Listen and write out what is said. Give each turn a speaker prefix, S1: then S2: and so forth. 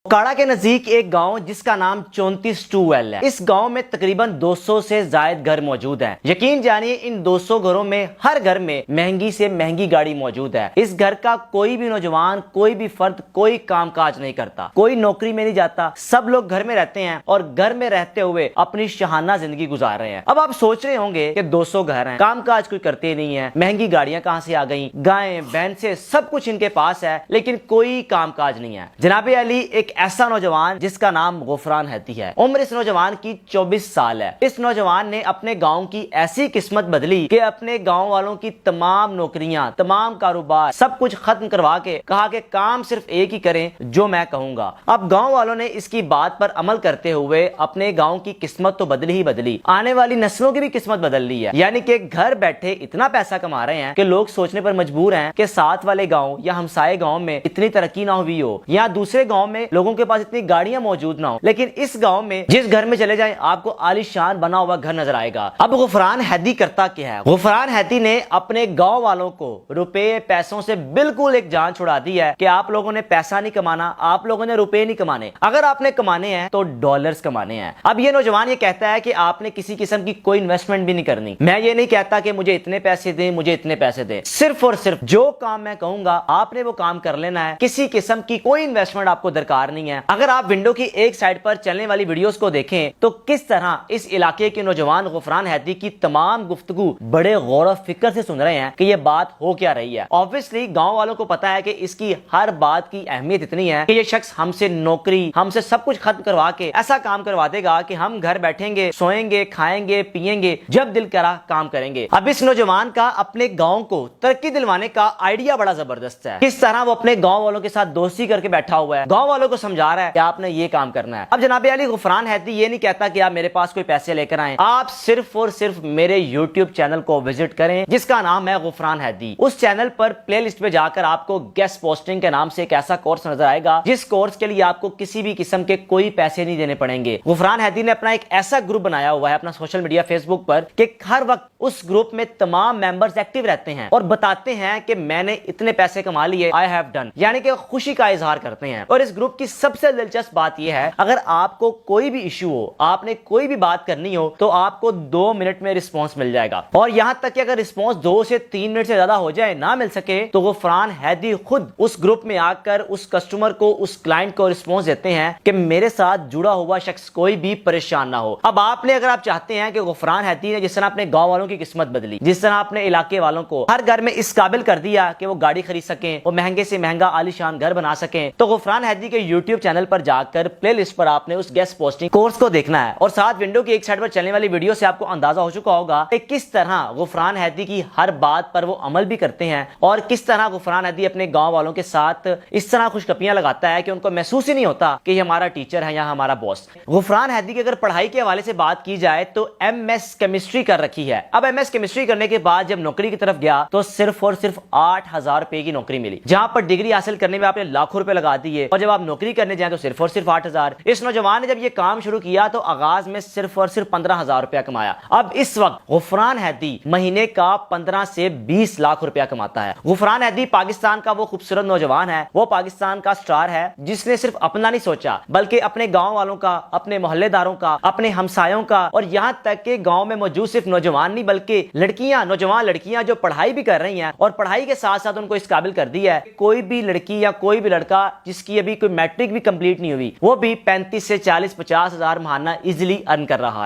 S1: काड़ा के नजदीक एक गांव जिसका नाम 34-2L है। इस गांव में तकरीबन 200 से ज्यादा घर मौजूद हैं। यकीन जानिए इन 200 घरों में हर घर में महंगी से महंगी गाड़ी मौजूद है। इस घर का कोई भी नौजवान, कोई भी फर्द कोई काम काज नहीं करता, कोई नौकरी में नहीं जाता, सब लोग घर में रहते हैं और घर में रहते हुए अपनी शहाना जिंदगी गुजार रहे हैं। अब आप सोच रहे होंगे कि 200 घर हैं, काम काज कोई करते नहीं है, महंगी गाड़ियां कहां से आ गई, गायें भैंसे सब कुछ इनके पास है, लेकिन कोई काम काज नहीं है। जनाबे अली एक ऐसा नौजवान जिसका नाम गुफरान हैती है। उम्र इस नौजवान की 24 साल है। इस नौजवान ने अपने गांव की ऐसी किस्मत बदली कि अपने गांव वालों की तमाम नौकरियां, तमाम कारोबार सब कुछ खत्म करवा के कहा कि काम सिर्फ एक ही करें जो मैं कहूंगा। अब गांव वालों ने इसकी बात पर अमल करते हुए अपने गांव की किस्मत तो बदली ही बदली, आने वाली नस्लों की भी किस्मत बदल ली है। यानी कि घर बैठे इतना पैसा कमा रहे हैं कि लोग सोचने पर मजबूर हैं कि साथ वाले गांव या हमसाये गांव में इतनी तरक्की ना हुई हो या दूसरे गांव में लोगों के पास इतनी गाड़ियां मौजूद ना हो, लेकिन इस गांव में जिस घर में चले जाएं आपको आलीशान बना हुआ घर नजर आएगा। अब गुफरान हैती करता क्या है? गुफरान हैती ने अपने गांव वालों को रुपए पैसों से बिल्कुल एक जान छुड़ा दी है कि आप लोगों ने पैसा नहीं कमाना, आप लोगों ने रुपए नहीं कमाने, अगर आपने कमाने हैं तो डॉलर्स कमाने हैं। अब ये नौजवान ये कहता है कि आपने किसी किस्म की कोई इन्वेस्टमेंट भी नहीं करनी। मैं ये नहीं कहता कि मुझे इतने पैसे दें, मुझे इतने पैसे दें, सिर्फ और सिर्फ जो काम मैं कहूंगा आपने वो काम कर लेना है। किसी किस्म की कोई इन्वेस्टमेंट आपको दरकार नहीं है। अगर आप विंडो की एक साइड पर चलने वाली वीडियोस को देखें तो किस तरह इस इलाके के नौजवान गुफरान हैती की तमाम गुफ्तगू बड़े गौर और फिक्र से सुन रहे हैं कि ये बात हो क्या रही है। ऑब्वियसली गांव वालों को पता है कि इसकी हर बात की अहमियत इतनी है कि ये शख्स हमसे नौकरी, हमसे सब कुछ खत्म करवा के ऐसा काम करवा देगा कि हम घर बैठेंगे, सोएंगे, खाएंगे, पिएंगे, जब दिल करा काम करेंगे। अब इस नौजवान का अपने गांव को तरक्की दिलवाने का आइडिया बड़ा जबरदस्त है। किस तरह वो अपने गांव वालों के साथ दोस्ती करके बैठा हुआ है, गांव वालों को समझा रहा है कि आपने ये काम करना है। अब जनाबे अली गुफरान हैती ये नहीं कहता कि आप मेरे पास कोई पैसे लेकर आए, आप सिर्फ और सिर्फ मेरे YouTube चैनल को विजिट करें जिसका नाम है गुफरान हैती। उस चैनल पर प्लेलिस्ट पे जाकर आपको गेस्ट पोस्टिंग के नाम से एक ऐसा कोर्स नजर आएगा जिस कोर्स के लिए आपको किसी भी किस्म के कोई पैसे नहीं देने पड़ेंगे। गुफरान हैती ने अपना एक ऐसा ग्रुप बनाया हुआ है अपना सोशल मीडिया फेसबुक पर कि हर वक्त उस ग्रुप में तमाम मेंबर्स एक्टिव रहते हैं और बताते हैं कि मैंने इतने पैसे कमा लिए, आई हैव डन, यानी कि खुशी का इजहार करते हैं। और इस ग्रुप की सबसे दिलचस्प बात यह है अगर आपको कोई भी इश्यू हो, आपने कोई भी बात करनी हो तो आपको 2 मिनट में रिस्पॉन्स मिल जाएगा। और यहां तक कि अगर रिस्पॉन्स 2 से 3 मिनट से ज्यादा हो जाए, ना मिल सके, तो गुफरान हैती खुद उस ग्रुप में आकर उस कस्टमर को, उस क्लाइंट को रिस्पॉन्स देते हैं कि मेरे साथ जुड़ा हुआ शख्स कोई भी परेशान ना हो। अब आपने, अगर आप चाहते हैं कि गुफरान हैती ने जिस तरह अपने गांव वालों की किस्मत बदली, जिस तरह अपने इलाके वालों को हर घर में इस काबिल कर दिया कि वो गाड़ी खरीद सकें, वो महंगे से महंगा आलीशान घर बना सकें, तो गुफरान हैती के YouTube चैनल पर जाकर प्लेलिस्ट पर आपने उस गेस्ट पोस्टिंग कोर्स को देखना है। और साथ विंडो की एक साइड पर चलने वाली वीडियो से आपको अंदाजा हो चुका होगा कि किस तरह गुफरान हैती की हर बात पर वो अमल भी करते हैं और किस तरह गुफरान हैती अपने गांव वालों के साथ इस तरह खुशकपियां लगाता है कि उनको महसूस ही नहीं होता कि ये हमारा टीचर है या हमारा बॉस। गुफरान हैती की अगर पढ़ाई के हवाले से बात की जाए तो MS केमिस्ट्री कर रखी है। अब MS केमिस्ट्री करने के बाद जब नौकरी की तरफ गया तो सिर्फ और सिर्फ 8,000 रुपए की नौकरी मिली, जहां पर डिग्री हासिल करने में आपने लाखों रुपए लगा दिए और जब आप नौकरी करने जाए तो सिर्फ और सिर्फ 8,000। इस नौजवान ने जब ये काम शुरू किया तो आगाज में सिर्फ और सिर्फ 15,000 रुपया कमाया। अब इस वक्त गुफरान हैती महीने का 15 से 20 लाख रुपया कमाता है। गुफरान हैती पाकिस्तान का वो खूबसूरत नौजवान है, वो पाकिस्तान का स्टार है जिसने सिर्फ अपना नहीं सोचा बल्कि अपने गांव वालों का, अपने मोहल्लेदारों का, अपने हमसायों का और यहां तक कि गांव में मौजूद सिर्फ नौजवान नहीं बल्कि लड़कियां, नौजवान लड़कियां जो पढ़ाई भी कर रही हैं और पढ़ाई के साथ साथ उनको इस काबिल कर दिया है कोई भी लड़की या कोई भी लड़का जिसकी अभी कोई मैट्रिक भी कंप्लीट नहीं हुई वो भी 35 से 40-50 हजार महाना इजिली अर्न कर रहा है।